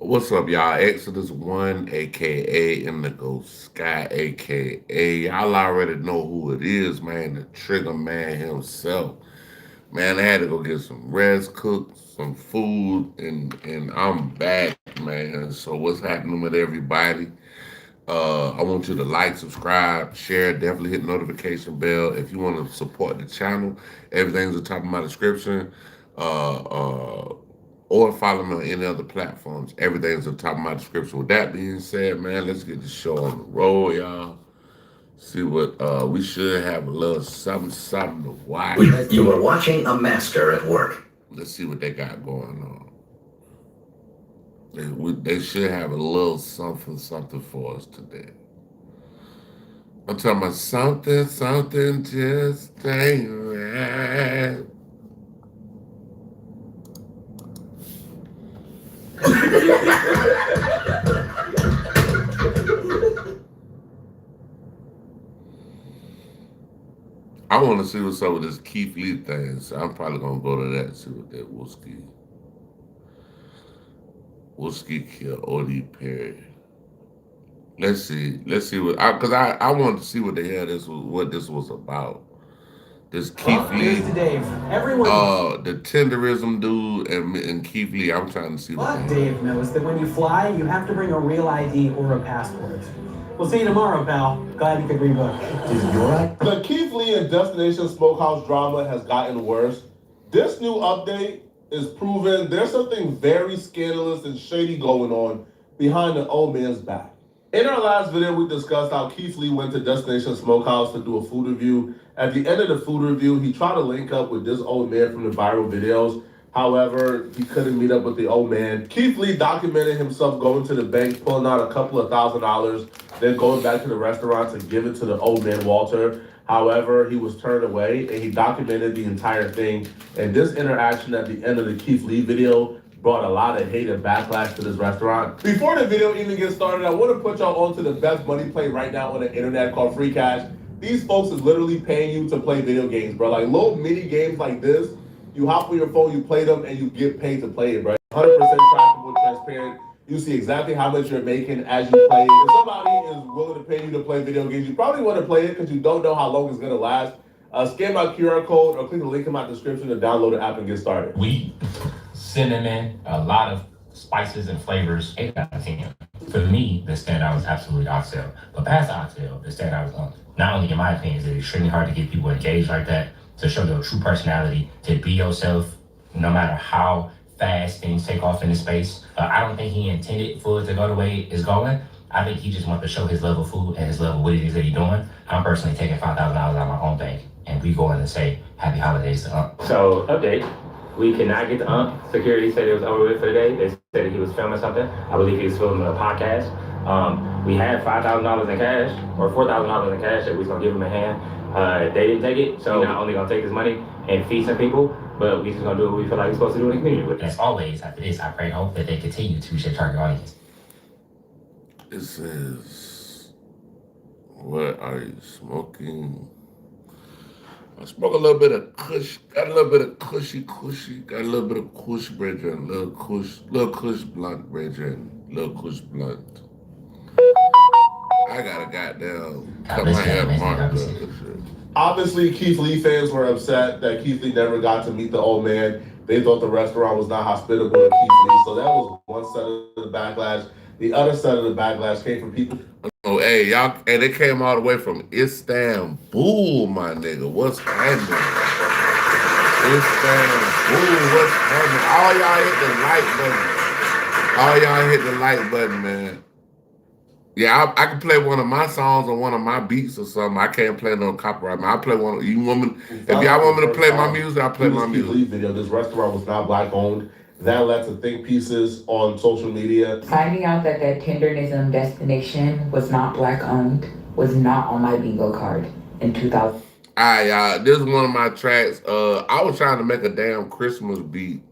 What's up, y'all? Exodus 1, aka Indigo Sky, aka y'all already know who it is, man. The Trigger Man himself. Man, I had to go get some rest, cook some food, and I'm back, man. So what's happening with everybody? I want you to like, subscribe, share, definitely hit notification bell. If you want to support the channel, everything's at the top of my description. Uh, uh, or follow me on any other platforms. Everything's at the top of my description. With that being said, man, let's get the show on the road, y'all. See what we should have a little something to watch. You were watching a master at work. Let's see what they got going on. They should have a little something for us today. I'm talking about something just ain't right. I want to see what's up with this Keith Lee thing, so I'm probably gonna go to that and see what that Whiskey kill Odie Perry. Let's see what because I wanted to see what the hell this was about. This Keith Lee, Dave. Everyone, the tenderism dude and Keith Lee. I'm trying to see what. but Dave knows that when you fly, you have to bring a real ID or a passport. We'll see you tomorrow, pal. Glad you could rebook. Is it your ID? The Keith Lee and Destination Smokehouse drama has gotten worse. This new update is proven there's something very scandalous and shady going on behind the old man's back. In our last video, we discussed how Keith Lee went to Destination Smokehouse to do a food review. At the end of the food review, he tried to link up with this old man from the viral videos. However, he couldn't meet up with the old man. Keith Lee documented himself going to the bank, pulling out a couple of $1,000s, then going back to the restaurant to give it to the old man, Walter. However, he was turned away, and he documented the entire thing. And this interaction at the end of the Keith Lee video brought a lot of hate and backlash to this restaurant. Before the video even gets started, I want to put y'all onto the best money play right now on the internet called Free Cash. These folks is literally paying you to play video games, bro. Like little mini games like this, you hop on your phone, you play them, and you get paid to play it, bro. 100% trackable, transparent. You see exactly how much you're making as you play it. If somebody is willing to pay you to play video games, you probably want to play it because you don't know how long it's going to last. Scan my QR code or click the link in my description to download the app and get started. Wheat, cinnamon, a lot of spices and flavors. 8 out of 10. For me, the standout was absolutely oxtail. But past oxtail, the standout was onion. Not only in my opinion is it extremely hard to get people engaged like that, to show their true personality, to be yourself, no matter how fast things take off in the space. I don't think he intended for it to go the way it's going. I think he just wanted to show his level of food and his level of what it is that he's doing. I'm personally taking $5,000 out of my own bank, and we going to say happy holidays to Unc. So, update. We cannot get to Unc. Security said it was over with for the day. They said that he was filming something. I believe he was filming a podcast. We had $5,000 in cash, or $4,000 in cash that we was gonna give him a hand. They didn't take it, so we're not only gonna take this money and feed some people, but we just gonna do what we feel like we're supposed to do in the community. But as always, after this, I pray and hope that they continue to reach their target audience. It says, what are you smoking? I smoke a little bit of kush, got a little bit of cushy, got a little bit of kush brethren, little kush blunt brethren, little kush blunt. I got a goddamn cut my hair tomorrow. Obviously, Keith Lee fans were upset that Keith Lee never got to meet the old man. They thought the restaurant was not hospitable to Keith Lee, so that was one side of the backlash. The other side of the backlash came from people. Oh, hey, y'all, and they came all the way from Istanbul, my nigga. What's happening? Istanbul, what's happening? All y'all hit the like button, man. Yeah, I can play one of my songs or one of my beats or something. I can't play no copyright. I play one. You want me? If y'all want me to play my music, I play my music. Video. This restaurant was not black owned. That led to think pieces on social media. Finding out that that tenderism destination was not black owned was not on my bingo card in 2000. Alright, y'all. This is one of my tracks. I was trying to make a damn Christmas beat.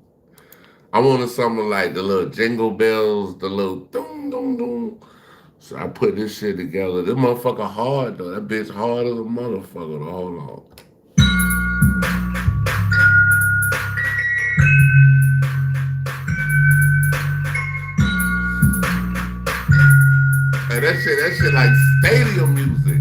I wanted something like the little jingle bells, the little dum dum dum. So I put this shit together. This motherfucker hard though. That bitch hard as a motherfucker. Hold on. that shit like stadium music.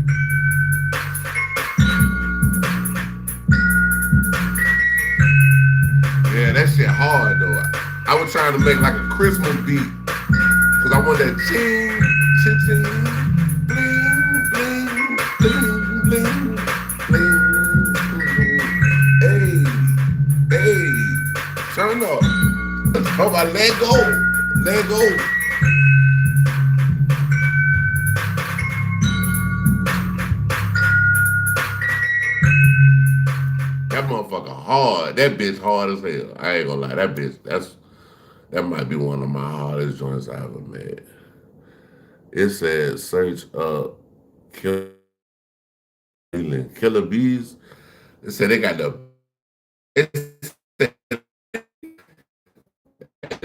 Yeah, that shit hard though. I was trying to make like a Christmas beat. Cause I want that ching, ching, ching, bling, bling, bling, bling, bling. Hey, turn up. Oh my, let go. Let go. That motherfucker hard. That bitch hard as hell. I ain't gonna lie. That bitch, that might be one of my hardest joints I ever made. It said search Killer Bees. It said they got it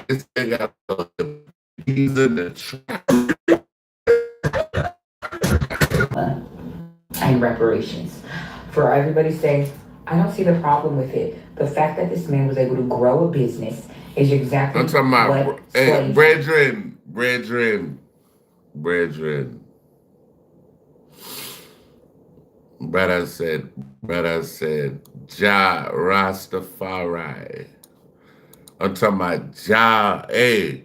said they got the bees in the trap. And reparations. For everybody saying, I don't see the problem with it. The fact that this man was able to grow a business is exactly I'm talking about what slaves. brethren. Brother said, Ja Rastafari. I'm talking about Ja, hey,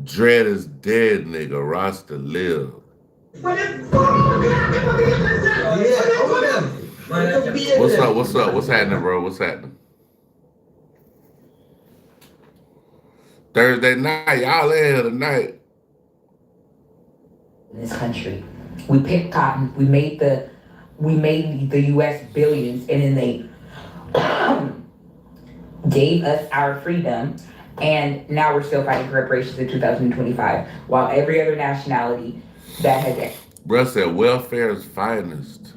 Dread is dead, nigga. Rasta live. What's up? What's happening, bro? What's happening? Thursday night, y'all in here tonight. In this country, we picked cotton. We made the U.S. billions, and then they gave us our freedom, and now we're still fighting for reparations in 2025, while every other nationality that has. Bro said welfare's finest.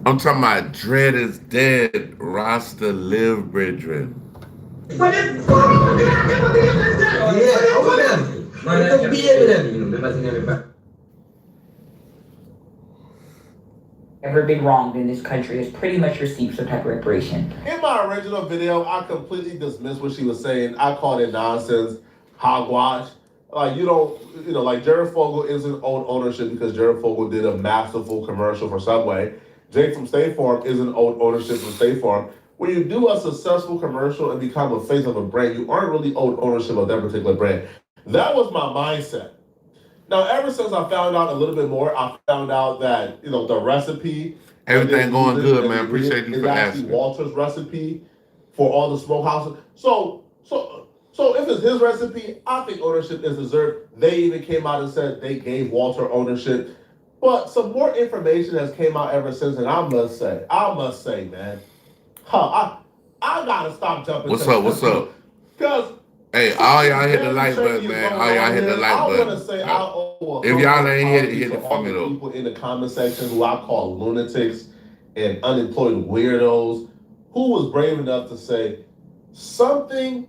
I'm talking about Dread is dead, Rasta live, brethren. Ever been wronged in this country has pretty much received some type of reparation. In my original video, I completely dismissed what she was saying. I called it nonsense, hogwash. Like, like Jared Fogle isn't own ownership because Jared Fogle did a masterful commercial for Subway. Jake from State Farm isn't own ownership from State Farm. When you do a successful commercial and become a face of a brand, you aren't really own ownership of that particular brand. That was my mindset. Now, ever since I found out a little bit more, I found out that, the recipe. Everything going good, man. Appreciate you for asking. Walter's recipe for all the smokehouses. So if it's his recipe, I think ownership is deserved. They even came out and said they gave Walter ownership. But some more information has came out ever since, and I must say, man, I gotta stop jumping. What's up? Because hey, all y'all hit the like button, man. All y'all hit the like button. I want to say, if y'all ain't hit it, hit it for me though. People in the comment section who I call lunatics and unemployed weirdos, who was brave enough to say something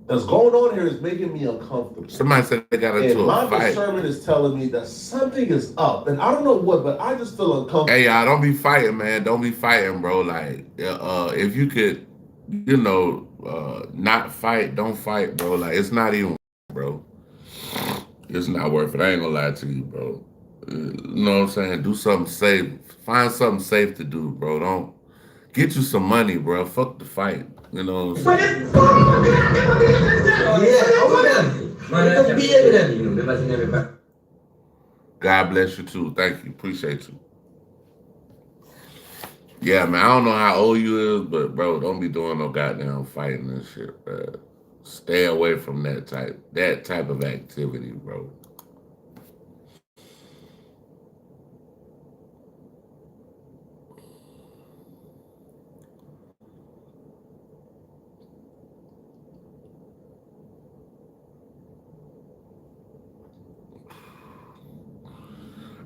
that's going on here is making me uncomfortable. Somebody said they got into a fight. My discernment is telling me that something is up, and I don't know what, but I just feel uncomfortable. Hey, y'all, don't be fighting, man. Don't be fighting, bro. Like, if you could, not fight, don't fight, bro. Like, it's not even, bro. It's not worth it. I ain't gonna lie to you, bro. You know what I'm saying? Do something safe. Find something safe to do, bro. Don't get you some money, bro. Fuck the fight. You know what I'm saying? God bless you too. Thank you. Appreciate you. Yeah, man. I don't know how old you is, but bro, don't be doing no goddamn fighting and shit, bro. Stay away from that type of activity, bro.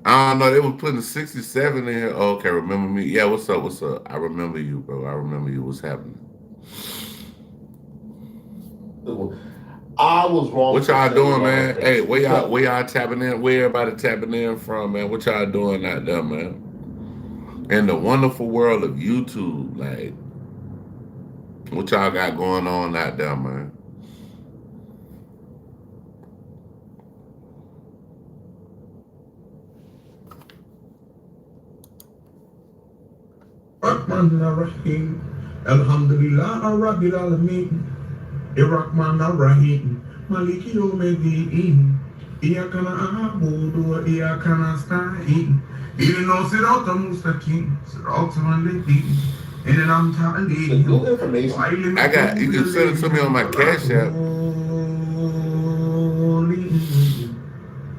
I don't know. They were putting 67 in here. Oh, okay, remember me? Yeah, what's up? I remember you, bro. I remember you. What's happening? I was wrong. What y'all doing, man? Hey, where y'all tapping in? Where everybody tapping in from, man? What y'all doing out there, man? In the wonderful world of YouTube, like, What y'all got going on out there, man? Rahman Rahim. Alhamdulillah Rabbil Alameen. Rahman Rahim. Maliki Yawmiddin. Iyyaka na'budu wa iyyaka nasta'in. Ihdinas siratal mustaqim. Siratal ladhina an'amta The alayhim. new information. I got. You can send it to me on my Cash App.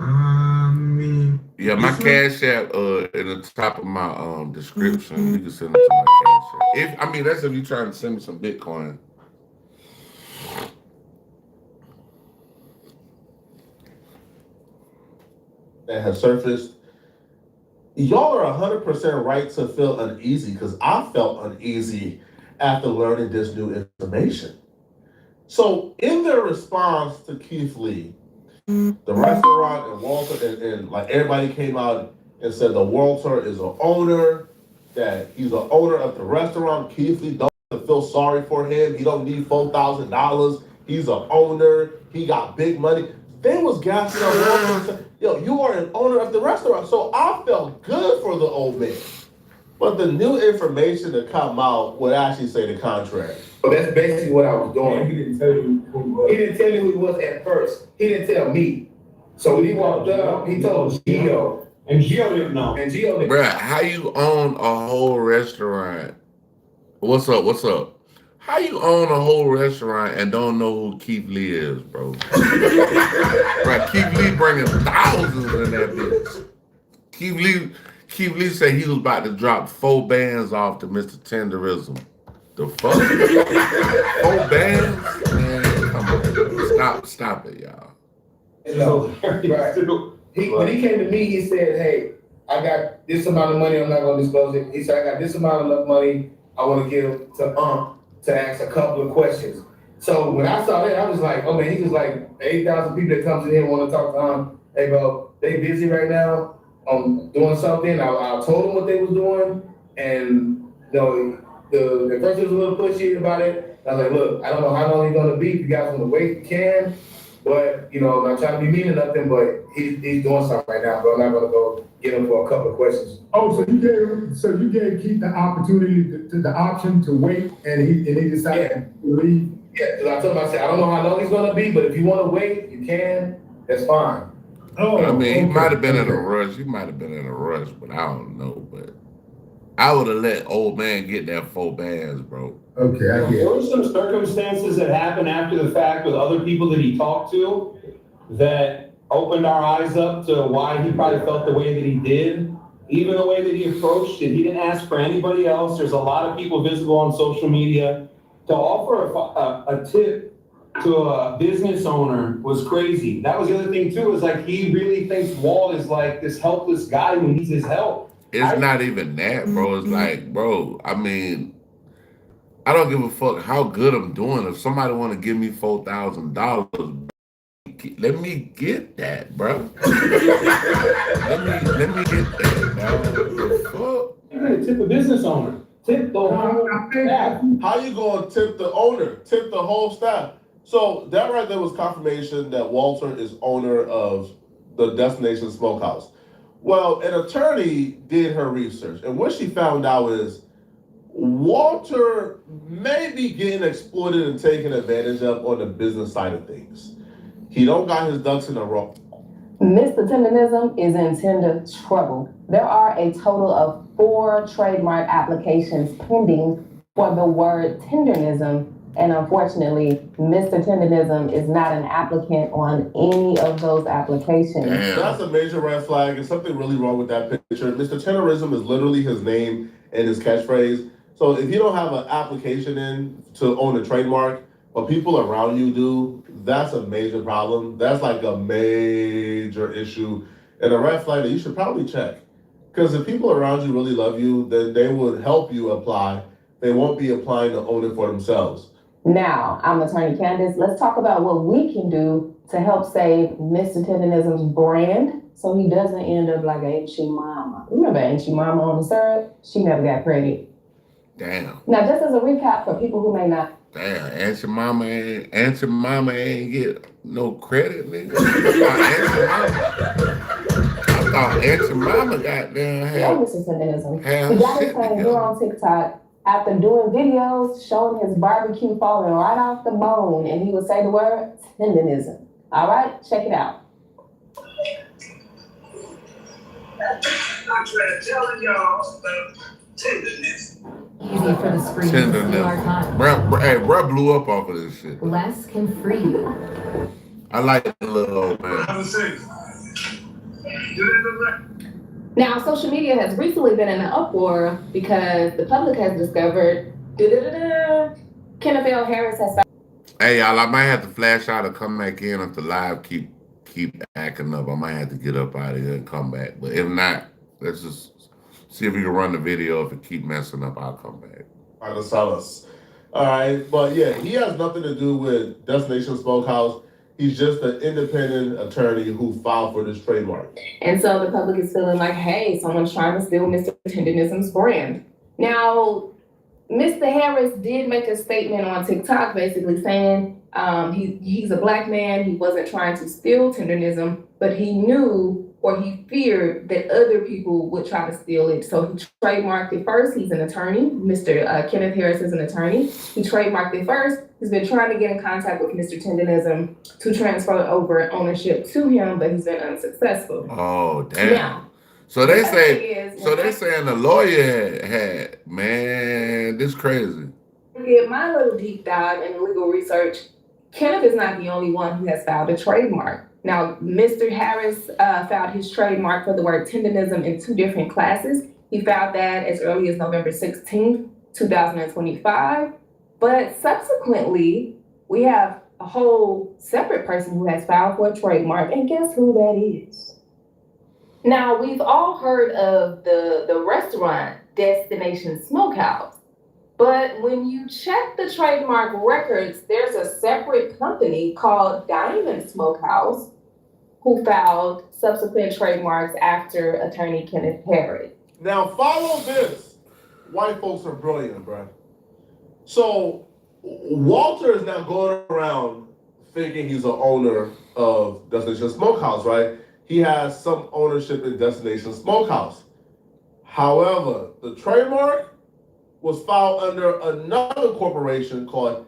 Amen. Yeah, my Cash App in the top of my description. You can send it to my Cash App. That's if you're trying to send me some Bitcoin. That has surfaced. Y'all are 100% right to feel uneasy because I felt uneasy after learning this new information. So, in their response to Keith Lee, the restaurant and Walter and like everybody came out and said the Walter is an owner, that he's an owner of the restaurant. Keith Lee don't feel sorry for him. He don't need $4,000. He's an owner. He got big money. They was gassing up Walter and said, yo, you are an owner of the restaurant. So I felt good for the old man. But the new information that come out would actually say the contrary. But that's basically what I was doing. He didn't tell you who he was. He didn't tell me who he was at first. He didn't tell me. So when he walked up, he told Gio. And Gio didn't know. And Gio didn't. Bruh, how you own a whole restaurant? What's up? What's up? How you own a whole restaurant and don't know who Keith Lee is, bro? Bruh, Keith Lee bringing thousands in that bitch. Keith Lee said he was about to drop 4 bands off to Mr. Tenderism. The fuck? 4 bands? Man, come on. Stop it, y'all. No, right. When he came to me, he said, hey, I got this amount of money, I'm not gonna disclose it. He said, I got this amount of money I wanna give to ask a couple of questions. So when I saw that, I was like, oh man, he was like 8,000 people that comes in here and wanna talk to hey bro, they busy right now, doing something. I told them what they was doing, and the first was a little pushy about it. I was like, look, I don't know how long he's gonna be. If you guys wanna wait, you can. But I'm not trying to be mean or nothing, but he's doing something right now, bro. I'm not gonna go get him for a couple of questions. Oh, so you gave Keith the opportunity, the option to wait, and he decided to leave. Yeah, because I told him, I said, I don't know how long he's gonna be, but if you want to wait, you can. That's fine. Oh, I mean, he might have been in a rush. He might have been in a rush, but I don't know. But I would have let old man get that 4 bands, bro. Okay, I get it. There were some circumstances that happened after the fact with other people that he talked to that opened our eyes up to why he probably felt the way that he did. Even the way that he approached it, he didn't ask for anybody else. There's a lot of people visible on social media. To offer a tip to a business owner was crazy. That was the other thing too, is like he really thinks Walt is like this helpless guy who needs his help. It's not even that, bro. It's like, bro, I mean, I don't give a fuck how good I'm doing. If somebody want to give me $4,000, let me get that, bro. let me get that, bro. The fuck? You're gonna tip a business owner. Tip the whole staff. How you gonna tip the owner? Tip the whole staff. So that right there was confirmation that Walter is owner of the Destination Smokehouse. Well, an attorney did her research, and what she found out is Walter may be getting exploited and taken advantage of on the business side of things. He don't got his ducks in a row. Mr. Tenderism is in tender trouble. There are a total of 4 trademark applications pending for the word tenderism, and unfortunately, Mr. Tenderism is not an applicant on any of those applications. Damn. That's a major red flag. There's something really wrong with that picture. Mr. Tenderism is literally his name and his catchphrase. So if you don't have an application in to own a trademark, but people around you do, that's a major problem. That's like a major issue and a red flag that you should probably check. Because if people around you really love you, then they would help you apply. They won't be applying to own it for themselves. Now, I'm Attorney Candace. Let's talk about what we can do to help save Mr. Tenderism's brand so he doesn't end up like Auntie Mama. Remember Auntie Mama on the syrup? She never got credit. Damn. Now, just as a recap for people who may not Damn, Auntie Mama ain't get no credit, nigga. I thought Auntie Mama goddamn Yeah, had Mr. Tendenism. had He her got his shit thing here together. on TikTok after doing videos showing his barbecue falling right off the bone, and he would say the word tendenism. All right, check it out. I'm telling y'all about tenderness. Easy for the screen to steal our time. Bruh blew up off of this shit. Less can free you. I like the little old man. Now, social media has recently been in an uproar because the public has discovered Kenneth L. Harris has found. Hey y'all, I might have to flash out or come back in if the live keep acting up. I might have to get up out of here and come back. But if not, let's just see if we can run the video. If it keep messing up, I'll come back. All right, but yeah, he has nothing to do with Destination Smokehouse. He's just an independent attorney who filed for this trademark. And so the public is feeling like, hey, someone's trying to steal Mr. Tendenism's brand. Now, Mr. Harris did make a statement on TikTok basically saying he's a black man. He wasn't trying to steal tenderism, but he knew or he feared that other people would try to steal it. So he trademarked it first. He's an attorney. Mr. Kenneth Harris is an attorney. He trademarked it first. He's been trying to get in contact with Mr. Tendenism to transfer over ownership to him, but he's been unsuccessful. Oh, damn. Now, so they say, they're saying the lawyer had, man, this crazy. Get my little deep dive in legal research. Kenneth is not the only one who has filed a trademark. Now, Mr. Harris filed his trademark for the word tenderism in 2 different classes. He filed that as early as November 16th, 2025. But subsequently, we have a whole separate person who has filed for a trademark, and guess who that is? Now, we've all heard of the restaurant Destination Smokehouse. But when you check the trademark records, there's a separate company called Diamond Smokehouse who filed subsequent trademarks after attorney Kenneth Harris. Now follow this. White folks are brilliant, bro. So Walter is now going around thinking he's the owner of Destination Smokehouse, right? He has some ownership in Destination Smokehouse. However, the trademark was filed under another corporation called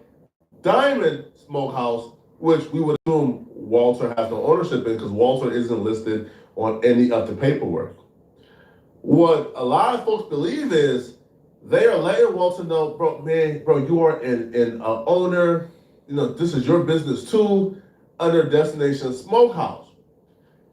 Diamond Smokehouse, which we would assume Walter has no ownership in because Walter isn't listed on any of the paperwork. What a lot of folks believe is they are letting Walter know, bro, you are an owner. You know, this is your business too, under Destination Smokehouse.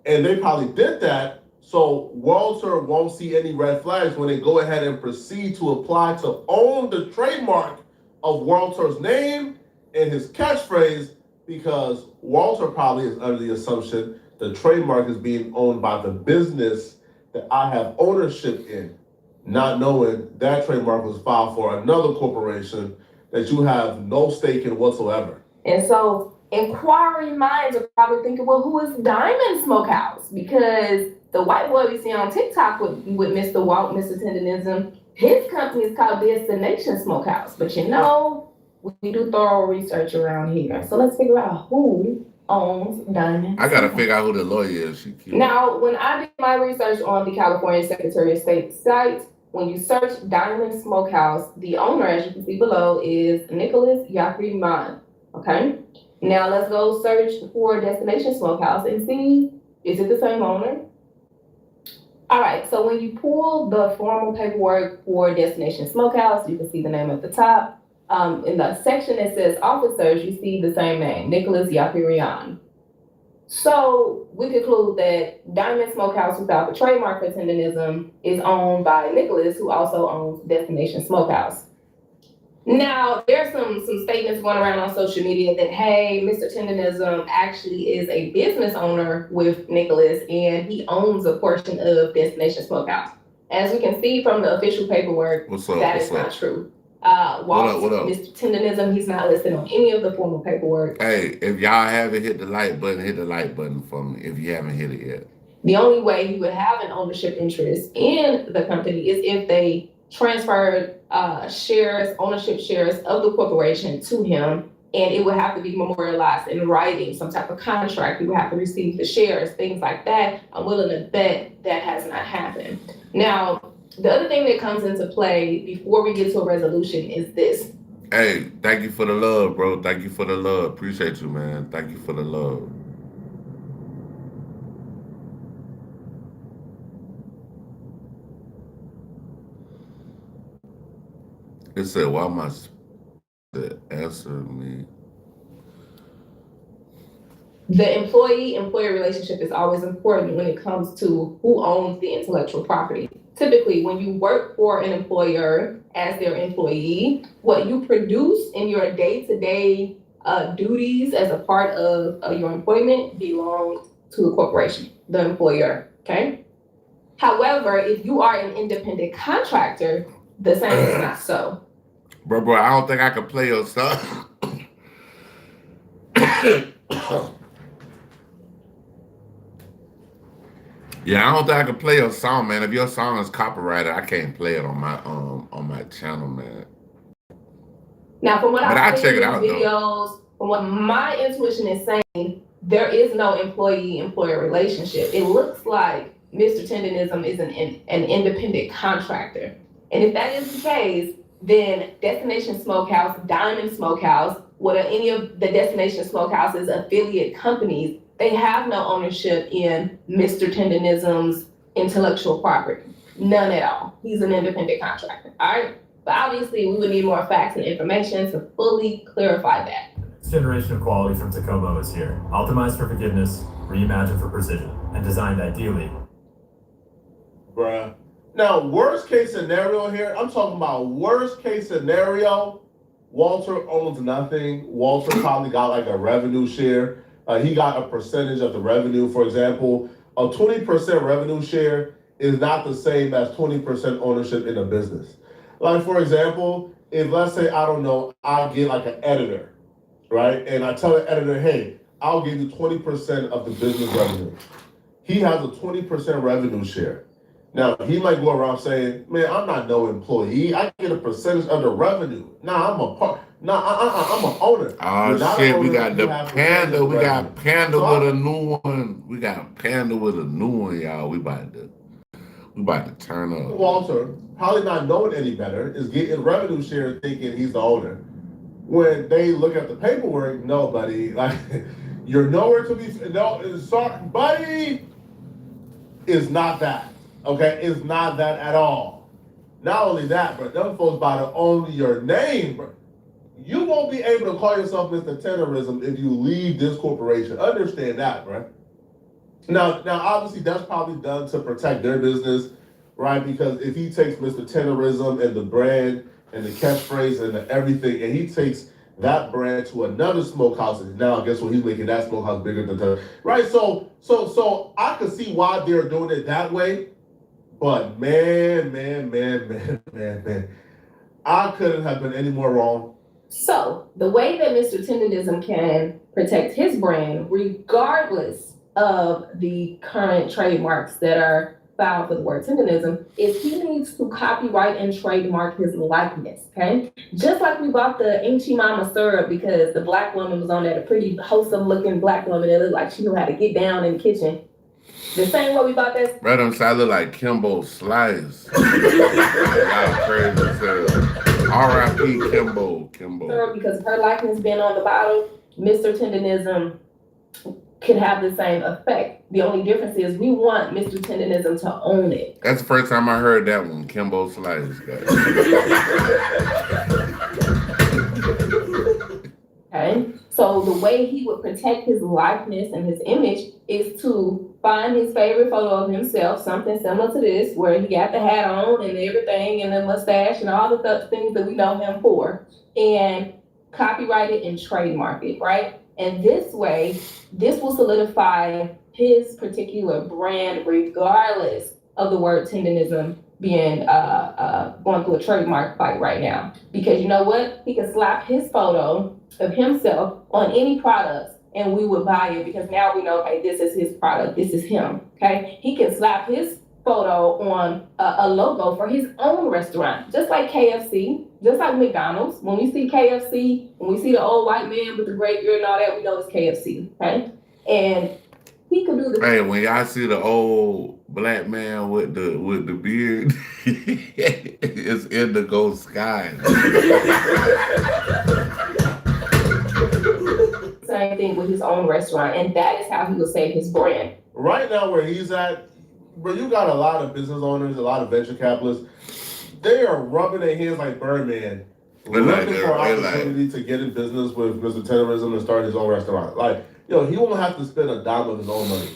And they probably did that so Walter won't see any red flags when they go ahead and proceed to apply to own the trademark of Walter's name and his catchphrase, because Walter probably is under the assumption the trademark is being owned by the business that I have ownership in, not knowing that trademark was filed for another corporation that you have no stake in whatsoever. And so inquiring minds are probably thinking, well, who is Diamond Smokehouse? Because the white boy we see on TikTok with Mr. Walt, Mr. Tenderism, his company is called Destination Smokehouse. But you know, we do thorough research around here. So let's figure out who owns Diamond. I gotta figure out who the lawyer is. Now, when I did my research on the California Secretary of State site, when you search Diamond Smokehouse, the owner, as you can see below, is Nicholas Yapriman. Okay? Now let's go search for Destination Smokehouse and see, is it the same owner? All right, so when you pull the formal paperwork for Destination Smokehouse, you can see the name at the top. In the section that says officers, you see the same name, Nicholas Yapirian. So we conclude that Diamond Smokehouse, who filed the trademark for tenderism, is owned by Nicholas, who also owns Destination Smokehouse. Now, there's some statements going around on social media that, hey, Mr. Tenderism actually is a business owner with Nicholas, and he owns a portion of Destination Smokehouse. As we can see from the official paperwork, that is not true. What up? Mr. Tenderism, he's not listed on any of the formal paperwork. Hey, if y'all haven't hit the like button for me if you haven't hit it yet. The only way he would have an ownership interest in the company is if they transferred shares, ownership shares of the corporation to him, and it would have to be memorialized in writing, some type of contract. He would have to receive the shares, things like that. I'm willing to bet that has not happened. Now, the other thing that comes into play before we get to a resolution is this. Hey, thank you for the love, bro. Thank you for the love. Appreciate you, man. Thank you for the love. It said, why am I to answer me? The employee-employer relationship is always important when it comes to who owns the intellectual property. Typically, when you work for an employer as their employee, what you produce in your day-to-day duties as a part of your employment belongs to the corporation, the employer, okay? However, if you are an independent contractor, the same is not so. Bro, I don't think I can play your song. Yeah, I don't think I can play your song, man. If your song is copyrighted, I can't play it on my channel, man. Now, from what I've seen check in it out, videos, from what my intuition is saying, there is no employee-employer relationship. It looks like Mr. Tendenism is an independent contractor. And if that is the case, then Destination Smokehouse, Diamond Smokehouse, what are any of the Destination Smokehouse's affiliate companies, they have no ownership in Mr. Tendenism's intellectual property. None at all. He's an independent contractor, all right? But obviously, we would need more facts and information to fully clarify that. This generation of quality from Tacoma is here. Optimized for forgiveness, reimagined for precision, and designed ideally. Bruh. Now, worst case scenario here, I'm talking about worst case scenario, Walter owns nothing. Walter probably got like a revenue share. He got a percentage of the revenue. For example, a 20% revenue share is not the same as 20% ownership in a business. Like, for example, if let's say, I don't know, I get like an editor, right? And I tell the editor, hey, I'll give you 20% of the business revenue. He has a 20% revenue share. Now, he might go around saying, man, I'm not no employee. I get a percentage of the revenue. Nah, I'm a part. Nah, I'm an owner. Oh, shit, we got the Panda. We got Panda with a new one. We got Panda with a new one, y'all. We about to turn up. Walter, probably not knowing any better, is getting revenue share thinking he's the owner. When they look at the paperwork, no, buddy, like, you're nowhere to be, no, sorry, buddy, is not that. Okay, it's not that at all. Not only that, but them folks about to own your name, bro. You won't be able to call yourself Mr. Tenderism if you leave this corporation. Understand that, bro. Now, obviously, that's probably done to protect their business, right? Because if he takes Mr. Tenderism and the brand and the catchphrase and the everything, and he takes that brand to another smokehouse, and now guess what? He's making that smokehouse bigger than the right. So I could see why they're doing it that way. But man, I couldn't have been any more wrong. So the way that Mr. Tendenism can protect his brand, regardless of the current trademarks that are filed for the word Tendenism, is he needs to copyright and trademark his likeness, okay? Just like we bought the Ain't She Mama syrup because the black woman was on there, the pretty wholesome looking black woman that looked like she knew how to get down in the kitchen. The same way we bought that. Right on side look like Kimbo Slice. R.I.P. Kimbo. Because her likeness being on the bottle, Mr. Tendenism could have the same effect. The only difference is we want Mr. Tendenism to own it. That's the first time I heard that one, Kimbo Slice. Okay, so the way he would protect his likeness and his image is to find his favorite photo of himself, something similar to this, where he got the hat on and everything and the mustache and all the things that we know him for, and copyright it and trademark it, right? And this way, this will solidify his particular brand regardless of the word Tendenism being going through a trademark fight right now. Because you know what? He can slap his photo of himself on any products and we would buy it because now we know, okay, this is his product, this is him, okay? He can slap his photo on a logo for his own restaurant, just like KFC, just like McDonald's. When we see KFC, when we see the old white man with the gray beard and all that, we know it's KFC, okay? And he could do the Hey, when y'all see the old black man with the beard, it's indigo sky. same thing with his own restaurant, and that is how he will save his brand. Right now, where he's at, bro, you got a lot of business owners, a lot of venture capitalists. They are rubbing their hands like Birdman, looking for opportunity to get in business with Mr. Terrorism and start his own restaurant. Like, yo, he won't have to spend a dime of his own money.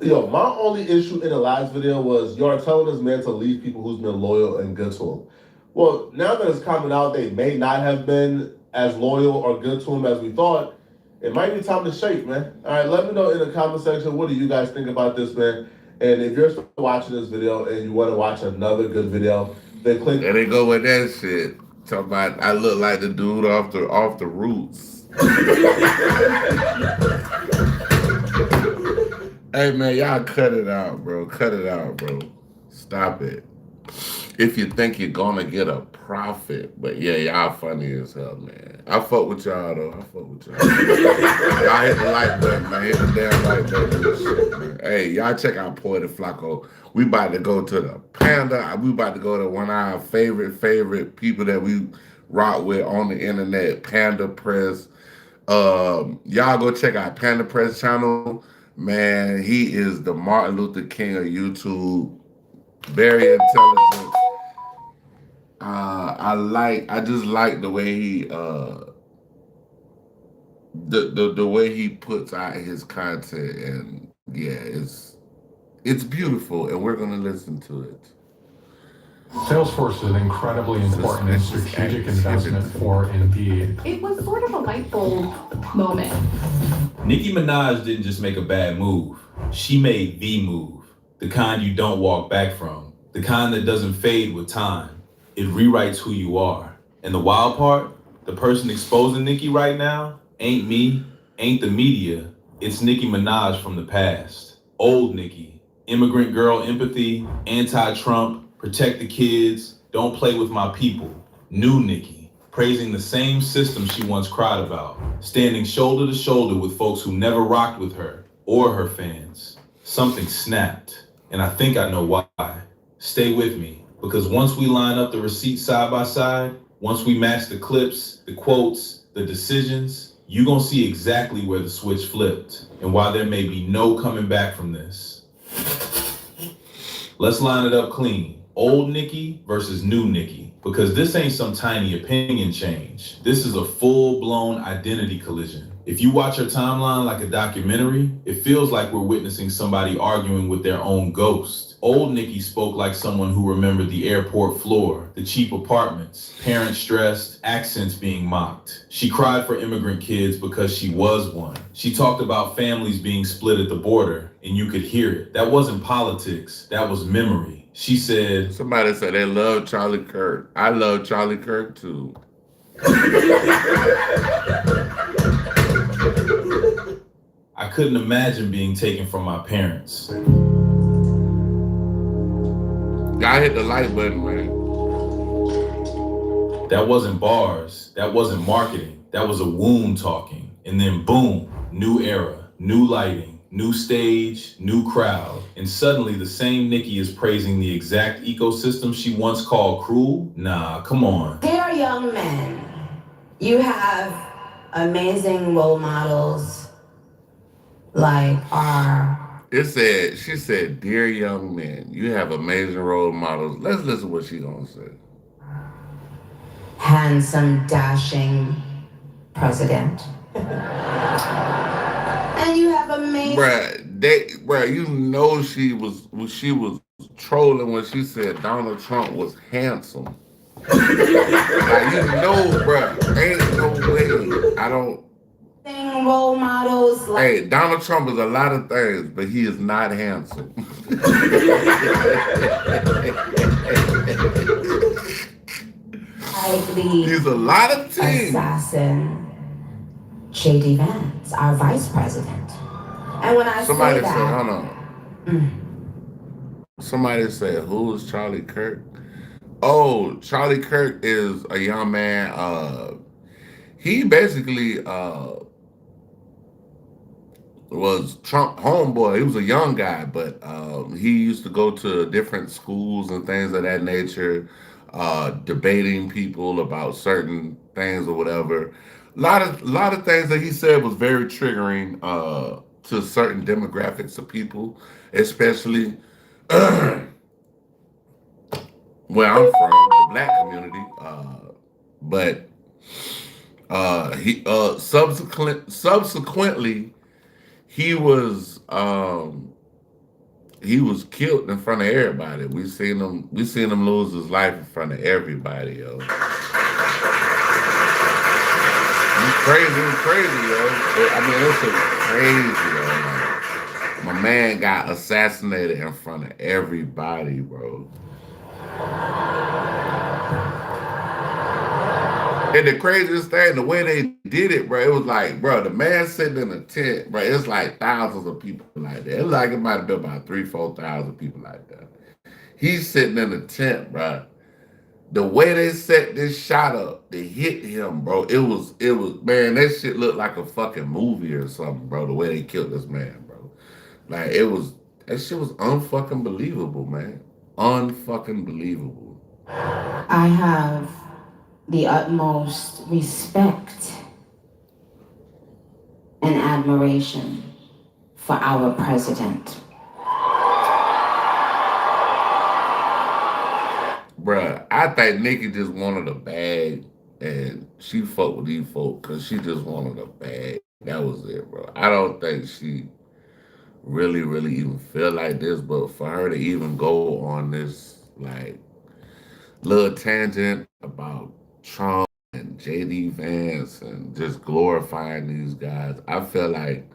Yo, my only issue in the last video was you're telling this man to leave people who's been loyal and good to him. Well, now that it's coming out, they may not have been as loyal or good to him as we thought. It might be time to shake, man. All right, let me know in the comment section, what do you guys think about this, man? And if you're still watching this video and you want to watch another good video, then click. There they go with that shit. Talking about I look like the dude off the Roots. Hey man, y'all cut it out, bro. Cut it out, bro. Stop it. If you think you're gonna get a profit, but yeah, y'all funny as hell, man. I fuck with y'all though. I fuck with y'all. Y'all hit the like button, man. Hit the damn like button and shit, man. Hey, y'all check out Poet and Flacco. We about to go to the Panda. We about to go to one of our favorite people that we rock with on the internet, Panda Press. Y'all go check out Panda Press channel. Man, he is the Martin Luther King of YouTube. Very intelligent. I just like the way he the way he puts out his content, and yeah, it's beautiful, and we're gonna listen to it. Salesforce is an incredibly important and strategic investment for Indeed. It was sort of a light bulb moment. Nicki Minaj didn't just make a bad move. She made the move. The kind you don't walk back from. The kind that doesn't fade with time. It rewrites who you are. And the wild part, the person exposing Nicki right now ain't me, ain't the media. It's Nicki Minaj from the past. Old Nicki. Immigrant girl empathy, anti-Trump, protect the kids, don't play with my people. New Nicki, praising the same system she once cried about. Standing shoulder to shoulder with folks who never rocked with her or her fans. Something snapped, and I think I know why. Stay with me, because once we line up the receipts side by side, once we match the clips, the quotes, the decisions, you're gonna see exactly where the switch flipped and why there may be no coming back from this. Let's line it up clean. Old Nicki versus new Nicki, because this ain't some tiny opinion change. This is a full-blown identity collision. If you watch her timeline like a documentary, it feels like we're witnessing somebody arguing with their own ghost. Old Nicki spoke like someone who remembered the airport floor, the cheap apartments, parents stressed, accents being mocked. She cried for immigrant kids because she was one. She talked about families being split at the border, and you could hear it. That wasn't politics, that was memory. She said, somebody said they love Charlie Kirk. I love Charlie Kirk too. I couldn't imagine being taken from my parents. Y'all hit the like button, man. That wasn't bars. That wasn't marketing. That was a wound talking. And then boom, new era, new lighting, new stage, new crowd. And suddenly the same Nicki is praising the exact ecosystem she once called cruel? Nah, come on. Dear young men, you have amazing role models like she said, dear young men, you have amazing role models. Let's listen to what she gonna say. Handsome, dashing president. And you have amazing... Bruh, you know she was trolling when she said Donald Trump was handsome. Like, you know, bruh, ain't no way. I don't... role models like... Hey, Donald Trump is a lot of things, but he is not handsome. He's a lot of things. Assassin J.D. Vance, our vice president. And when I somebody say that... said, hold on. Somebody said, who is Charlie Kirk? Oh, Charlie Kirk is a young man. He basically was Trump homeboy. He was a young guy, but he used to go to different schools and things of that nature, debating people about certain things or whatever. A lot of things that he said was very triggering to certain demographics of people, especially where I'm from, the black community. But he subsequently he was killed in front of everybody. We seen him lose his life in front of everybody, yo. It's crazy, yo. I mean, it's crazy, yo. Like, my man got assassinated in front of everybody, bro. And the craziest thing, the way they did it, bro, it was like, bro, the man sitting in a tent, bro, it's like thousands of people like that. It's like it might have been about 3,000-4,000 people like that. He's sitting in a tent, bro. The way they set this shot up to hit him, bro, it was, man, that shit looked like a fucking movie or something, bro, the way they killed this man, bro. Like, that shit was unfucking believable, man. Unfucking believable. I have the utmost respect and admiration for our president. Bruh, I think Nikki just wanted a bag and she fucked with these folk because she just wanted a bag. That was it, bro. I don't think she really, really even feel like this, but for her to even go on this, like, little tangent about Trump and JD Vance and just glorifying these guys, I feel like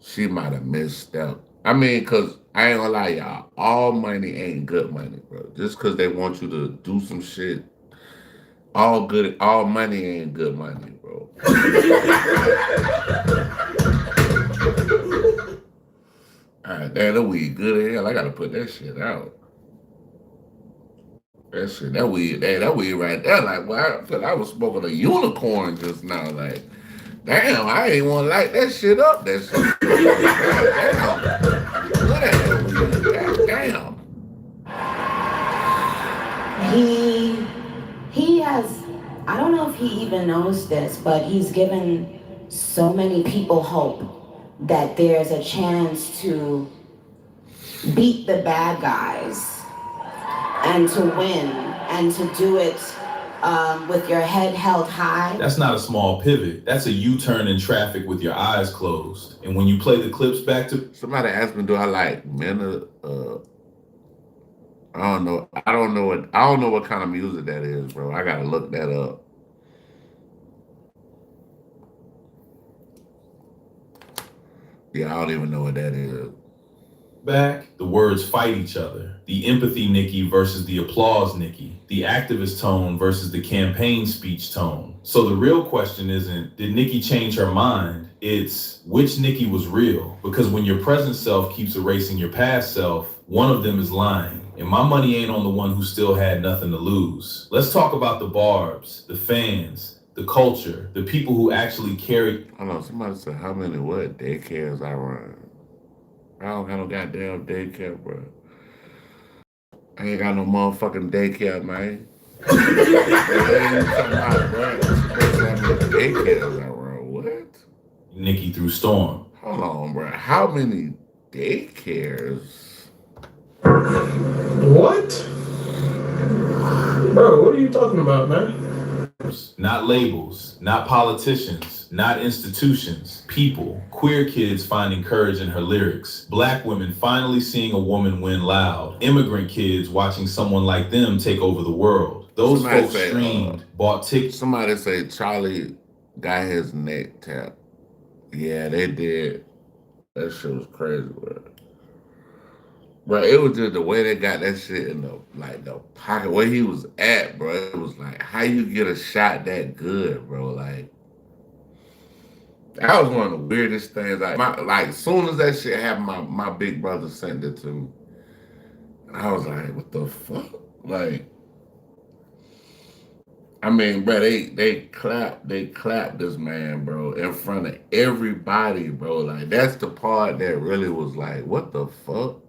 she might have misstepped. I mean, because I ain't gonna lie, y'all, all money ain't good money, bro. Just because they want you to do some shit, all money ain't good money, bro. All right, damn, that weed good as hell. I gotta put that shit out. That weed right there, like, well, I feel like I was smoking a unicorn just now, like, damn, I ain't want to light that shit up. That shit. Damn. He has, I don't know if he even knows this, but he's given so many people hope that there's a chance to beat the bad guys and to win and to do it with your head held high. That's not a small pivot. That's a U-turn in traffic with your eyes closed. And when you play the clips back to... Somebody asked me, do I like men? I don't know. I don't know what kind of music that is, bro. I gotta look that up. Yeah, I don't even know what that is. Back, the words fight each other. The empathy Nikki versus the applause Nikki. The activist tone versus the campaign speech tone. So the real question isn't, did Nikki change her mind? It's, which Nikki was real? Because when your present self keeps erasing your past self, one of them is lying. And my money ain't on the one who still had nothing to lose. Let's talk about the barbs, the fans, the culture, the people who actually carry... Hold on, somebody said how many daycares I run. I don't got no goddamn daycare, bro. I ain't got no motherfucking daycare, man. What are you talking about, bro? How many daycares I run? What? Nikki through storm. Hold on, bro. How many daycares? What? Bro, what are you talking about, man? Not labels, not politicians, not institutions, people, queer kids finding courage in her lyrics, black women finally seeing a woman win loud, immigrant kids watching someone like them take over the world. Those folks streamed, bought tickets. Somebody say Charlie got his neck tapped. Yeah, they did. That shit was crazy, bro. Bro, it was just the way they got that shit in the pocket where he was at, bro. It was like, how you get a shot that good, bro? Like, that was one of the weirdest things. Like, as soon as that shit happened, my big brother sent it to me. I was like, what the fuck? Like, I mean, bro, they clapped this man, bro, in front of everybody, bro. Like, that's the part that really was like, what the fuck?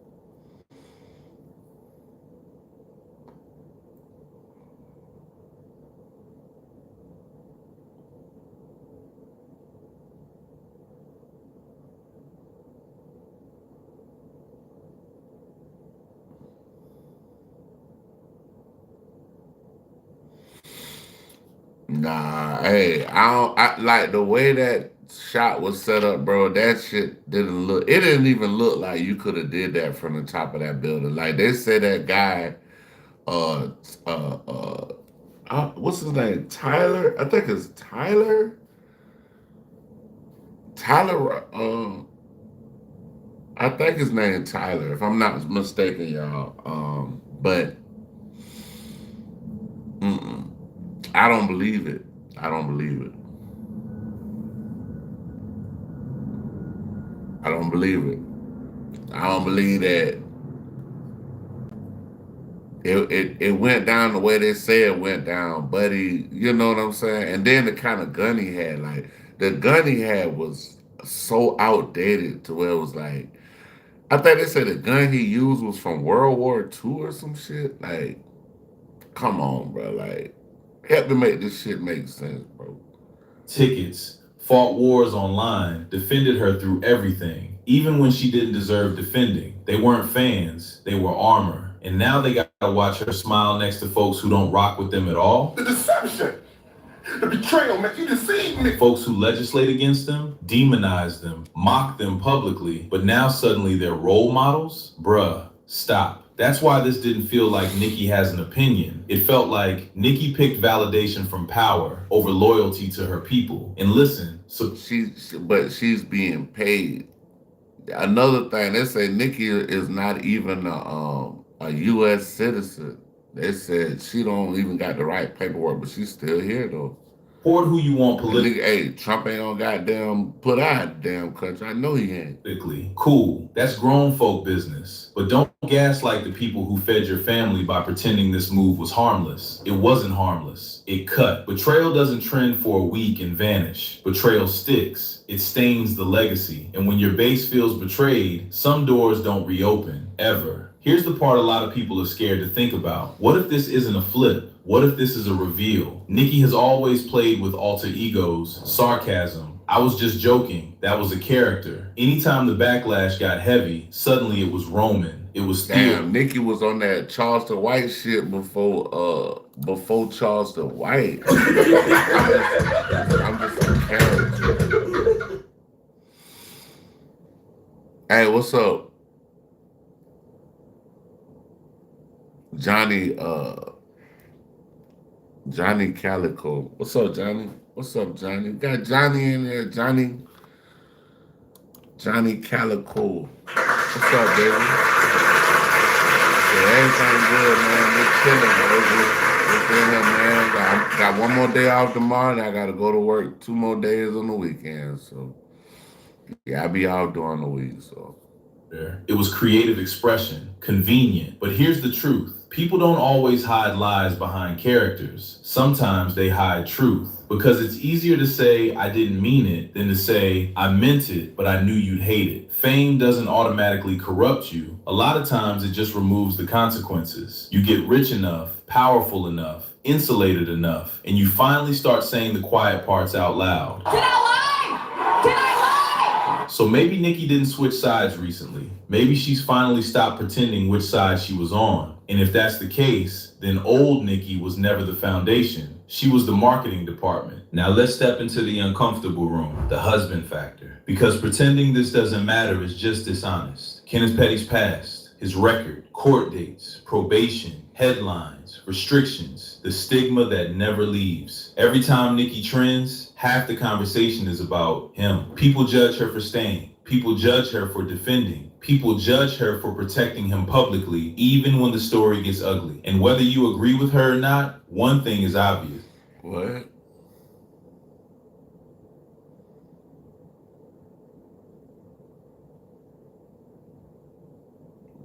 Nah, hey, I like the way that shot was set up, bro. That shit didn't look. It didn't even look like you could have did that from the top of that building. Like they said, that guy, uh, uh, uh, what's his name? Tyler. I think it's Tyler. Tyler. I think his name Tyler, if I'm not mistaken, y'all. But mm-mm, I don't believe it. I don't believe it. I don't believe it. I don't believe that it went down the way they say it went down, buddy. You know what I'm saying? And then the kind of gun he had, like the gun he had was so outdated to where it was like, I think they said the gun he used was from World War II or some shit. Like, come on, bro. Like, help me make this shit make sense, bro. Tickets, fought wars online, defended her through everything, even when she didn't deserve defending. They weren't fans, they were armor. And now they gotta watch her smile next to folks who don't rock with them at all. The deception, the betrayal, man. You deceived me. Folks who legislate against them, demonize them, mock them publicly, but now suddenly they're role models? Bruh, stop. That's why this didn't feel like Nikki has an opinion. It felt like Nikki picked validation from power over loyalty to her people. And listen, so But she's being paid. Another thing, they say Nikki is not even a U.S. citizen. They said she don't even got the right paperwork, but she's still here though. support who you want politically. Hey, Trump ain't gonna goddamn put out damn country. I know he ain't. Cool, that's grown folk business. But don't gaslight the people who fed your family by pretending this move was harmless. It wasn't harmless. It cut. Betrayal doesn't trend for a week and vanish. Betrayal sticks. It stains the legacy. And when your base feels betrayed, some doors don't reopen, ever. Here's the part a lot of people are scared to think about. What if this isn't a flip? What if this is a reveal? Nikki has always played with alter egos, sarcasm. I was just joking. That was a character. Anytime the backlash got heavy, suddenly it was Roman. It was Damn, Nikki was on that Charleston White shit before Charleston White. I'm just a character. Hey, what's up? Johnny Calico. What's up, Johnny? What's up, Johnny? Got Johnny in there, Johnny Calico. What's up, baby? Yeah, everything good, man. We're chilling, bro. We're man. Got one more day off tomorrow, and I got to go to work 2 more days on the weekend. So, yeah, I'll be out during the week, so. It was creative expression, convenient. But here's the truth. People don't always hide lies behind characters. Sometimes they hide truth. Because it's easier to say, I didn't mean it, than to say, I meant it, but I knew you'd hate it. Fame doesn't automatically corrupt you. A lot of times it just removes the consequences. You get rich enough, powerful enough, insulated enough, and you finally start saying the quiet parts out loud. Did I lie? Did I lie? So maybe Nikki didn't switch sides recently. Maybe she's finally stopped pretending which side she was on. And if that's the case, then old Nikki was never the foundation. She was the marketing department. Now let's step into the uncomfortable room, the husband factor. Because pretending this doesn't matter is just dishonest. Kenneth Petty's past, his record, court dates, probation, headlines, restrictions, the stigma that never leaves. Every time Nikki trends, half the conversation is about him. People judge her for staying. People judge her for defending. People judge her for protecting him publicly, even when the story gets ugly. And whether you agree with her or not, one thing is obvious. What?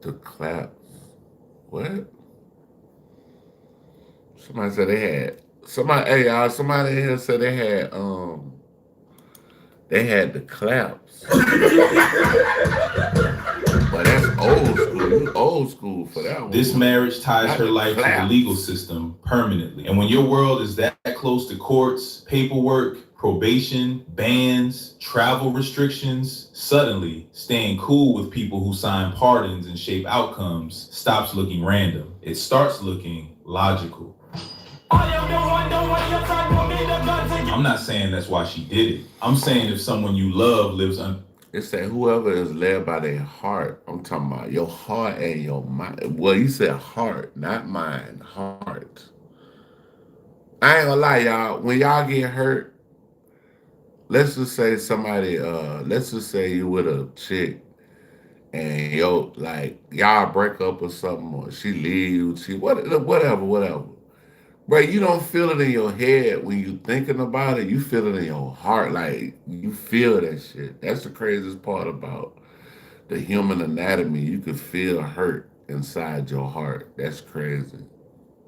The claps. What? Somebody said they had somebody. Hey y'all, somebody here said they had the claps. But that's old school. You old school for that one. This marriage ties Not her the life to the claps. legal system permanently. And when your world is that close to courts, paperwork, probation, bans, travel restrictions, suddenly staying cool with people who sign pardons and shape outcomes stops looking random. It starts looking logical. I'm not saying that's why she did it. I'm saying if someone you love lives It said whoever is led by their heart. I'm talking about your heart and your mind. Well, you said heart, not mind. Heart. I ain't gonna lie, y'all. When y'all get hurt, let's just say let's just say you with a chick and y'all break up or something, or she leaves, whatever. Bro, you don't feel it in your head when you thinking about it. You feel it in your heart. Like, you feel that shit. That's the craziest part about the human anatomy. You can feel hurt inside your heart. That's crazy.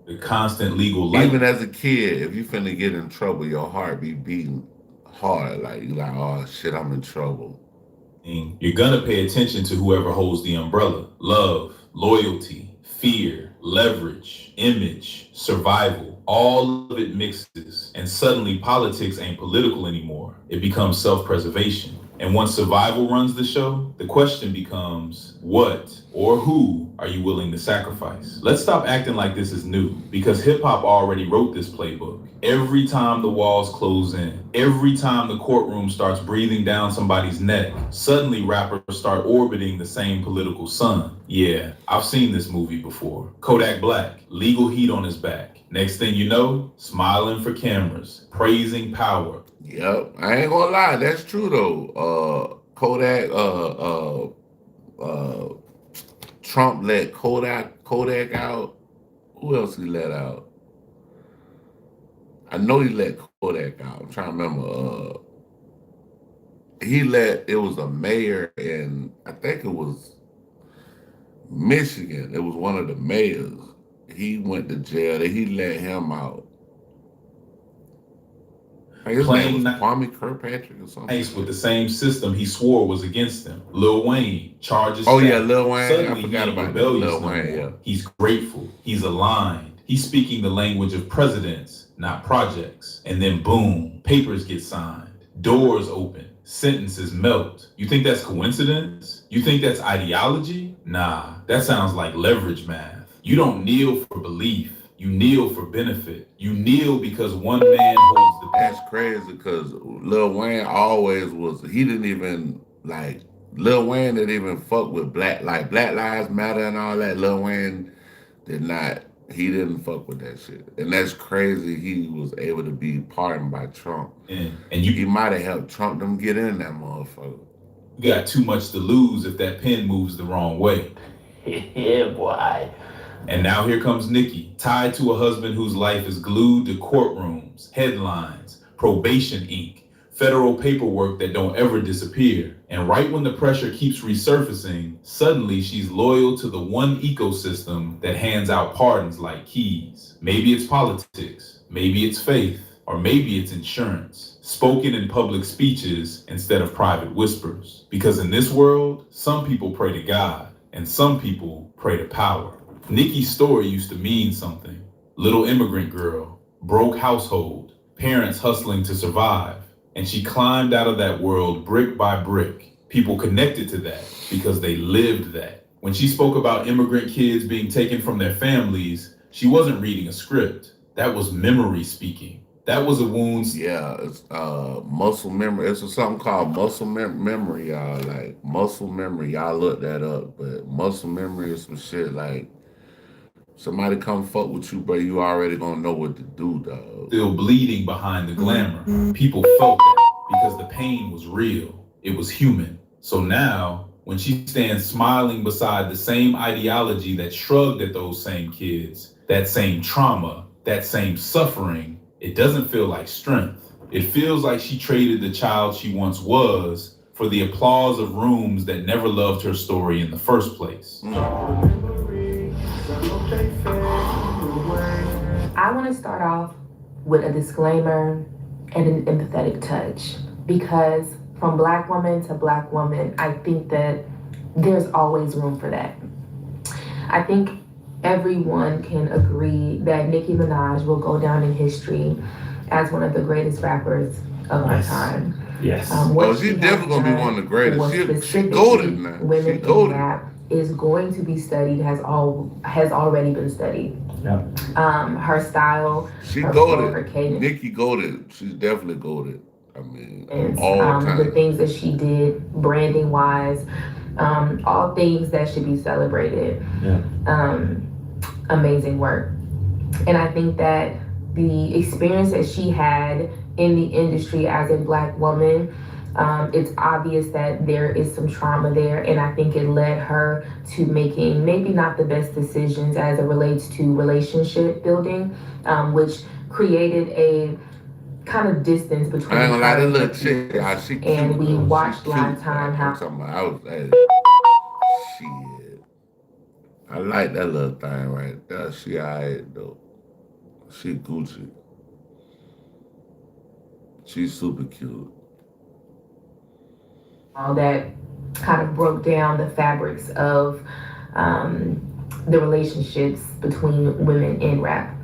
the constant legal life. Even as a kid, if you finna get in trouble, your heart be beating hard. Like, you like, oh shit, I'm in trouble. You're gonna pay attention to whoever holds the umbrella. Love, loyalty, fear, leverage, image, survival, all of it mixes. And suddenly politics ain't political anymore. It becomes self-preservation. And once survival runs the show, the question becomes, what or who are you willing to sacrifice? Let's stop acting like this is new, because hip hop already wrote this playbook. Every time the walls close in, every time the courtroom starts breathing down somebody's neck, suddenly rappers start orbiting the same political sun. Yeah, I've seen this movie before. Kodak Black, legal heat on his back. Next thing you know, smiling for cameras, praising power. Yep, I ain't gonna lie, that's true though. Kodak, Trump let Kodak out. Who else he let out? I know he let Kodak out. I'm trying to remember. It was a mayor in, I think it was Michigan. It was one of the mayors. He went to jail. He let him out. His name was Kwame Kirkpatrick or something. With the same system he swore was against him. Lil Wayne charges. Oh yeah, Lil Wayne. Suddenly, I forgot about that. Lil Wayne. Yeah. He's grateful. He's aligned. He's speaking the language of presidents, not projects. And then boom, papers get signed. Doors open. Sentences melt. You think that's coincidence? You think that's ideology? Nah, that sounds like leverage math. You don't kneel for belief. You kneel for benefit. You kneel because one man holds the. That's crazy because Lil Wayne always was. He didn't even like. Lil Wayne didn't even fuck with Black Lives Matter and all that. Lil Wayne did not. He didn't fuck with that shit, and that's crazy. He was able to be pardoned by Trump, and he might have helped Trump them get in that motherfucker. You got too much to lose if that pen moves the wrong way. Yeah, boy. And now here comes Nikki, tied to a husband whose life is glued to courtrooms, headlines, probation ink, federal paperwork that don't ever disappear. And right when the pressure keeps resurfacing, suddenly she's loyal to the one ecosystem that hands out pardons like keys. Maybe it's politics, maybe it's faith, or maybe it's insurance, spoken in public speeches instead of private whispers. Because in this world, some people pray to God, and some people pray to power. Nikki's story used to mean something. Little immigrant girl, broke household, parents hustling to survive. And she climbed out of that world brick by brick. People connected to that because they lived that. When she spoke about immigrant kids being taken from their families, she wasn't reading a script. That was memory speaking. That was a wound. Yeah, it's muscle memory. It's something called muscle memory, y'all. Like muscle memory, y'all look that up. But muscle memory is some shit like somebody come fuck with you, bro. You already gonna know what to do, dog. Still bleeding behind the glamour. People felt that because the pain was real. It was human. So now, when she stands smiling beside the same ideology that shrugged at those same kids, that same trauma, that same suffering, it doesn't feel like strength. It feels like she traded the child she once was for the applause of rooms that never loved her story in the first place. I want to start off with a disclaimer and an empathetic touch, because from Black woman to Black woman, I think that there's always room for that. I think everyone can agree that Nicki Minaj will go down in history as one of the greatest rappers of our time. Yes. She's definitely gonna be one of the greatest. She golden now. Women She golden. in rap is going to be studied, has already been studied. Yeah. Her style, She her flow, golden. her cadence. Nicki golden. She's definitely golden. I mean, And all the time. the things that she did branding wise, all things that should be celebrated. Yeah. Amazing work. And I think that the experience that she had in the industry as a Black woman, it's obvious that there is some trauma there, and I think it led her to making maybe not the best decisions as it relates to relationship building, which created a kind of distance between I ain't gonna lie, that her little and chick, she cute. and we though. watched She Lifetime cute, man. how I'm talking about, shit. I like that little thing right there. She alright though. She Gucci. She's super cute. all that kind of broke down the fabrics of the relationships between women in rap.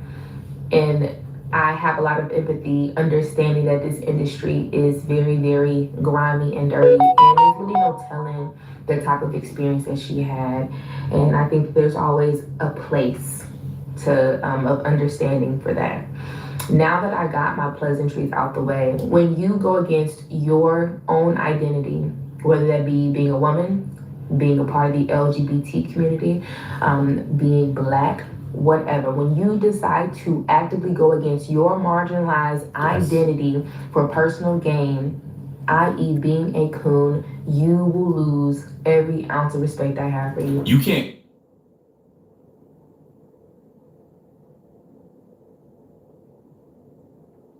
And I have a lot of empathy, understanding that this industry is very, very grimy and dirty, and there's really no telling the type of experience that she had. And I think there's always a place of understanding for that. Now that I got my pleasantries out the way, when you go against your own identity, whether that be being a woman, being a part of the LGBT community, being Black, whatever, when you decide to actively go against your marginalized identity for personal gain, i.e. being a coon, you will lose every ounce of respect I have for you. You can't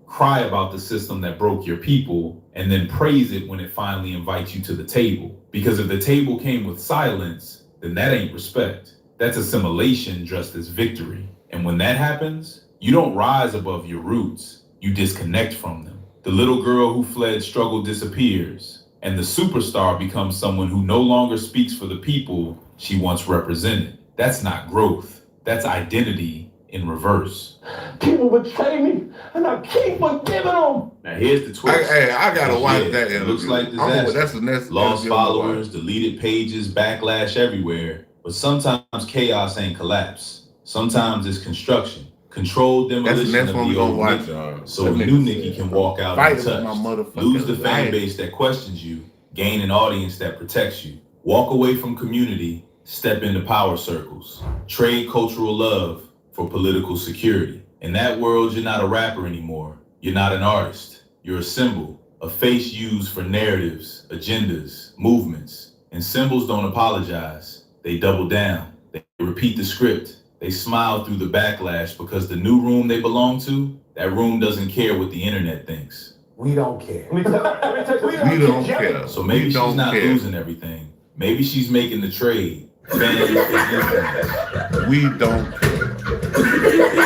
cry about the system that broke your people and then praise it when it finally invites you to the table. Because if the table came with silence, then that ain't respect. That's assimilation dressed as victory. And when that happens, you don't rise above your roots. You disconnect from them. The little girl who fled struggle disappears, and the superstar becomes someone who no longer speaks for the people she once represented. That's not growth. That's identity in reverse. People betray me, and I keep forgiving them. Now here's the twist. Hey, I gotta watch that It interview. looks like That's disaster. the next Lost interview I'm gonna followers, deleted pages, backlash everywhere. But sometimes chaos ain't collapse. Sometimes it's construction. Controlled That's the demolition next of one we the gonna old watch, Nicki, y'all. so That a nigga new Nicki said, can walk out fight for my untouched. motherfucking Lose the fan life. base that questions you, gain an audience that protects you. Walk away from community, step into power circles. Trade cultural love for political security. In that world, you're not a rapper anymore. You're not an artist. You're a symbol, a face used for narratives, agendas, movements. And symbols don't apologize. They double down. They repeat the script. They smile through the backlash because the new room they belong to, that room doesn't care what the internet thinks. We don't care. We don't care. So maybe We she's don't not care. losing everything. Maybe she's making the trade. Fans for influence. We don't care.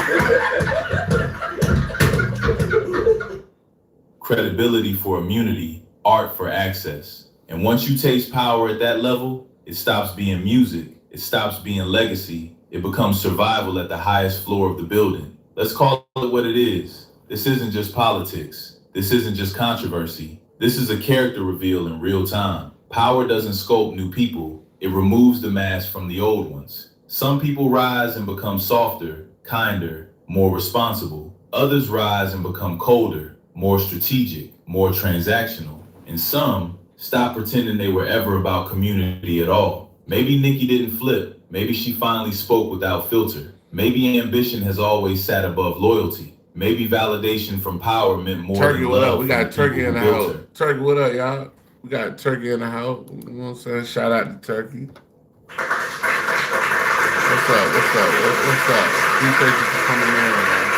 Credibility for immunity, art for access. And once you taste power at that level, it stops being music, it stops being legacy, it becomes survival at the highest floor of the building. Let's call it what it is. This isn't just politics. This isn't just controversy. This is a character reveal in real time. Power doesn't sculpt new people, it removes the mask from the old ones. Some people rise and become softer, kinder, more responsible. Others rise and become colder, more strategic, more transactional. And some stop pretending they were ever about community at all. Maybe Nicki didn't flip. Maybe she finally spoke without filter. Maybe ambition has always sat above loyalty. Maybe validation from power meant more Turkey, than what love. up? We got from the turkey people in the who built house. her. Turkey, what up, y'all? We got turkey in the house. You know what I'm saying? Shout out to Turkey. What's up? What's up? What's up? Appreciate you for coming in, man.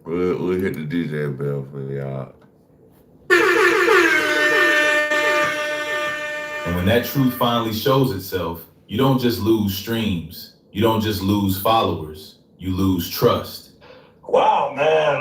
We'll hit the DJ bell for y'all. And when that truth finally shows itself, You don't just lose streams. You don't just lose followers. You lose trust. Wow, man.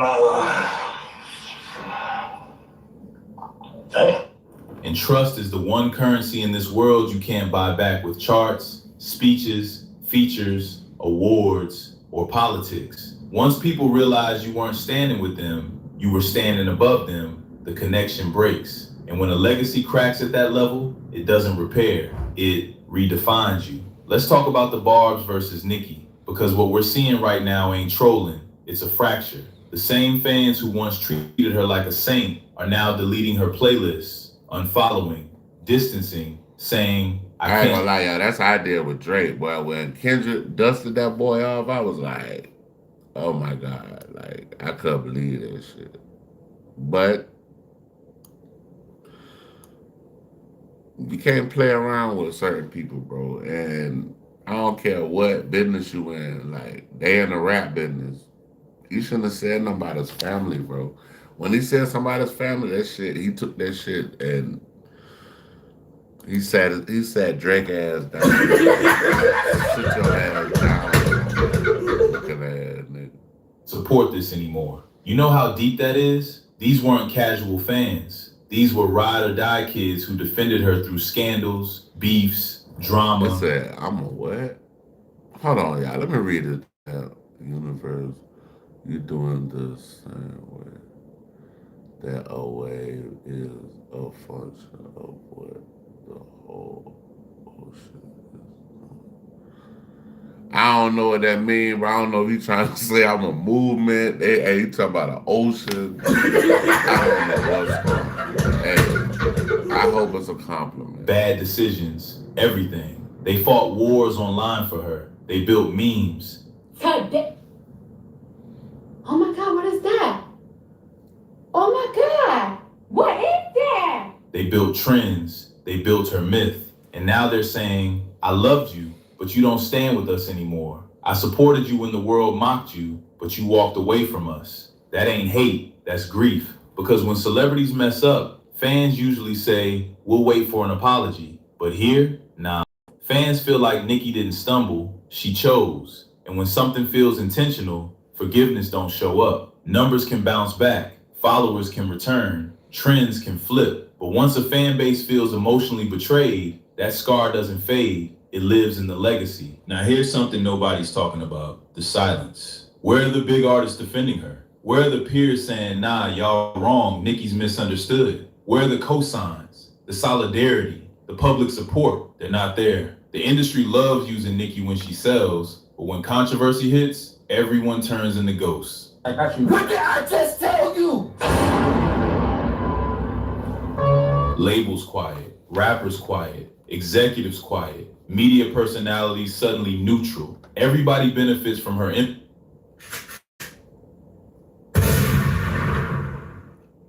And trust is the one currency in this world you can't buy back with charts, speeches, features, awards, or politics. Once people realize you weren't standing with them, you were standing above them, the connection breaks. And when a legacy cracks at that level, it doesn't repair, it redefines you. Let's talk about the Barbs versus Nicki, because what we're seeing right now ain't trolling, it's a fracture. The same fans who once treated her like a saint are now deleting her playlists, unfollowing, distancing, saying, I ain't gonna lie, y'all. That's how I did with Drake. But when Kendrick dusted that boy off, I was like, oh my God. Like, I couldn't believe that shit. But you can't play around with certain people, bro. And I don't care what business you in. Like, they in the rap business. You shouldn't have said nobody's family, bro. When he said somebody's family, that shit, he took that shit and he sat Drake ass down. Sit your ass down. Looking ass nigga. Support this anymore. You know how deep that is? These weren't casual fans. These were ride or die kids who defended her through scandals, beefs, drama. I said, I'm a what? Hold on, y'all. Let me read it. Universe, you're doing the same way. That a wave is a function of what the whole ocean is. I don't know what that means, but I don't know if he's trying to say I'm a movement. Hey, he talking about an ocean. I don't know what's going on. Hey, I hope it's a compliment. Bad decisions, everything. They fought wars online for her. They built memes. God damn. Oh my God, what is that? Oh my God, what is that? They built trends. They built her myth. And now they're saying, I loved you, but you don't stand with us anymore. I supported you when the world mocked you, but you walked away from us. That ain't hate, that's grief. Because when celebrities mess up, fans usually say, we'll wait for an apology. But here, nah. Fans feel like Nicki didn't stumble, she chose. And when something feels intentional, forgiveness don't show up. Numbers can bounce back, followers can return, trends can flip. But once a fan base feels emotionally betrayed, that scar doesn't fade, it lives in the legacy. Now here's something nobody's talking about, the silence. Where are the big artists defending her? Where are the peers saying, nah, y'all wrong, Nicki's misunderstood? Where are the cosigns, the solidarity, the public support? They're not there. The industry loves using Nicki when she sells, but when controversy hits, everyone turns into ghosts. I got you. What did I just tell you? Labels quiet, rappers quiet, executives quiet, media personalities suddenly neutral. Everybody benefits from her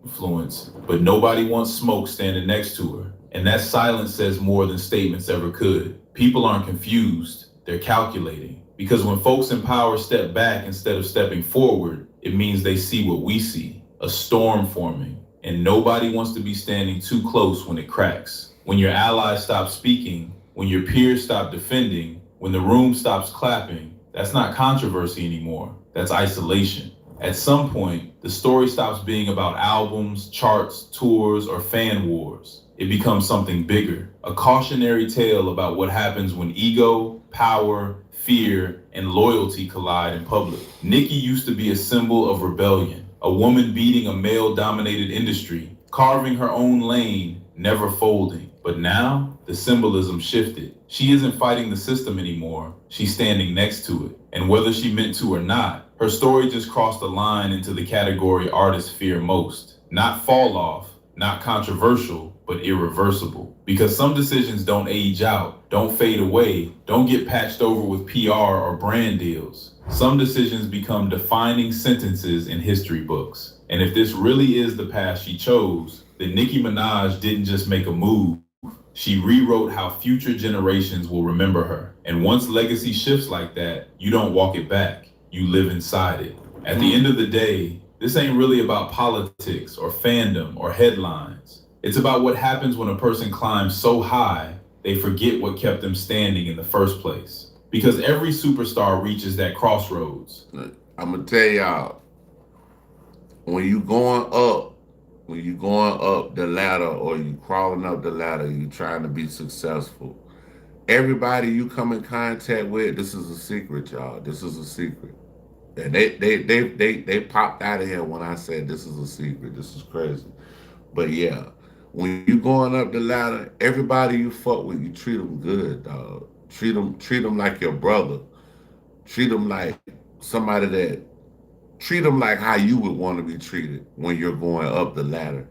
influence, but nobody wants smoke standing next to her. And that silence says more than statements ever could. People aren't confused, they're calculating. Because when folks in power step back instead of stepping forward, it means they see what we see, a storm forming. And nobody wants to be standing too close when it cracks. When your allies stop speaking, when your peers stop defending, when the room stops clapping, that's not controversy anymore, that's isolation. At some point, the story stops being about albums, charts, tours, or fan wars. It becomes something bigger, a cautionary tale about what happens when ego, power, fear, and loyalty collide in public. Nicki used to be a symbol of rebellion, a woman beating a male-dominated industry, carving her own lane, never folding. But now, the symbolism shifted. She isn't fighting the system anymore, she's standing next to it. And whether she meant to or not, her story just crossed a line into the category artists fear most. Not fall off, not controversial, but irreversible. Because some decisions don't age out, don't fade away, don't get patched over with PR or brand deals. Some decisions become defining sentences in history books. And if this really is the path she chose, then Nicki Minaj didn't just make a move. She rewrote how future generations will remember her. And once legacy shifts like that, you don't walk it back, you live inside it. At the end of the day, this ain't really about politics or fandom or headlines. It's about what happens when a person climbs so high, they they forget what kept them standing in the first place. Because every superstar reaches that crossroads. I'm gonna tell y'all, when you going up the ladder or you crawling up the ladder, you trying to be successful. Everybody you come in contact with, this is a secret, y'all. This is a secret. And they popped out of here when I said this is a secret. This is crazy. But yeah, when you going up the ladder, everybody you fuck with, you treat them good, dog. Treat them like your brother. Treat them like somebody that, treat them like how you would want to be treated when you're going up the ladder.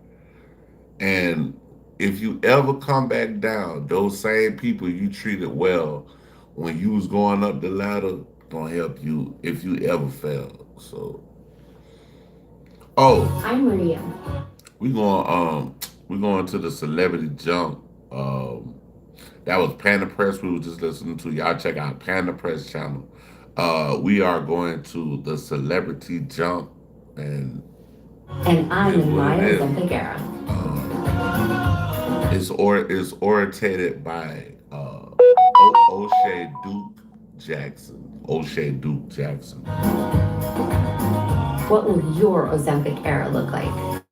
And if you ever come back down, those same people you treated well when you was going up the ladder gonna help you if you ever fail. So, I'm Maria. we're going to the celebrity jump. That was Panda Press we were just listening to. Y'all check out Panda Press channel. We are going to the celebrity jump, and I'm in my Ozempic era. It's orientated by O'Shea Duke Jackson. O'Shea Duke Jackson. What will your Ozempic era look like?